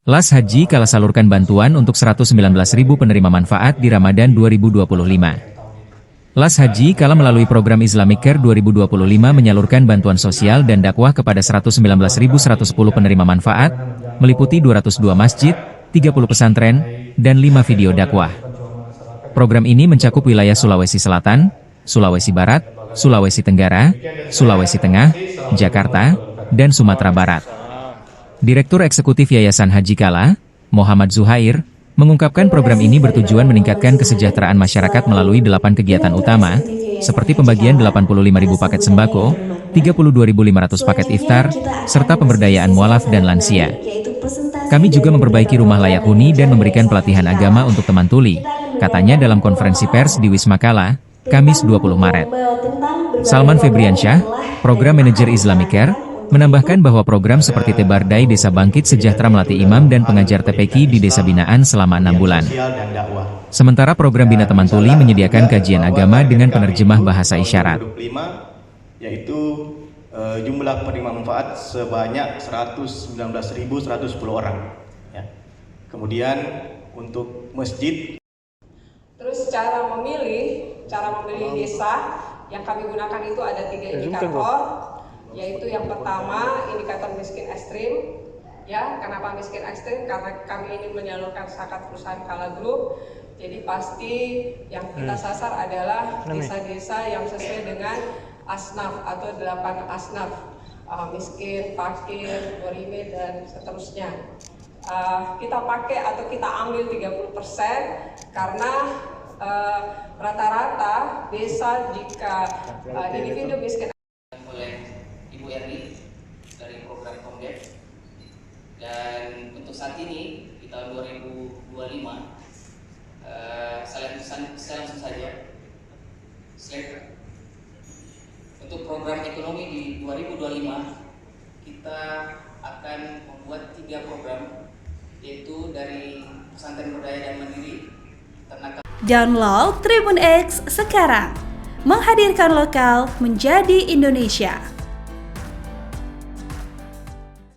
Las Haji Kala salurkan bantuan untuk 119.000 penerima manfaat di Ramadan 2025. Las Haji Kala melalui program Islamic Care 2025 menyalurkan bantuan sosial dan dakwah kepada 119.110 penerima manfaat, meliputi 202 masjid, 30 pesantren, dan 5 video dakwah. Program ini mencakup wilayah Sulawesi Selatan, Sulawesi Barat, Sulawesi Tenggara, Sulawesi Tengah, Jakarta, dan Sumatera Barat. Direktur Eksekutif Yayasan Haji Kala, Muhammad Zuhair, mengungkapkan program ini bertujuan meningkatkan kesejahteraan masyarakat melalui 8 kegiatan utama, seperti pembagian 85.000 paket sembako, 32.500 paket iftar, serta pemberdayaan mualaf dan lansia. Kami juga memperbaiki rumah layak huni dan memberikan pelatihan agama untuk teman tuli, katanya dalam konferensi pers di Wisma Kala, Kamis 20 Maret. Salman Febriansyah, Program Manajer Islamic Care, menambahkan bahwa program seperti Tebardai Desa Bangkit Sejahtera melatih imam dan pengajar TPQ di desa binaan selama 6 bulan. Sementara program Bina Teman Tuli menyediakan kajian agama dengan penerjemah bahasa isyarat. Yaitu jumlah penerima manfaat sebanyak 119.110 orang. Ya. Kemudian untuk masjid. Terus cara memilih desa yang kami gunakan itu ada 3 indikator. Yaitu yang pertama indikator miskin ekstrim, ya. Kenapa miskin ekstrim? Karena kami ini menyalurkan zakat perusahaan Kala Group, jadi pasti yang kita sasar adalah desa-desa yang sesuai dengan asnaf atau 8 asnaf, miskin, fakir, goribe, dan seterusnya. Kita pakai atau kita ambil 30% karena rata-rata desa jika individu miskin RI dari program Komdef, dan untuk saat ini di tahun 2025 saya langsung saja slide untuk program ekonomi di 2025 kita akan membuat 3 program, yaitu dari pesantren berdaya dan mandiri, ternak. Download Tribun X sekarang, menghadirkan lokal menjadi Indonesia.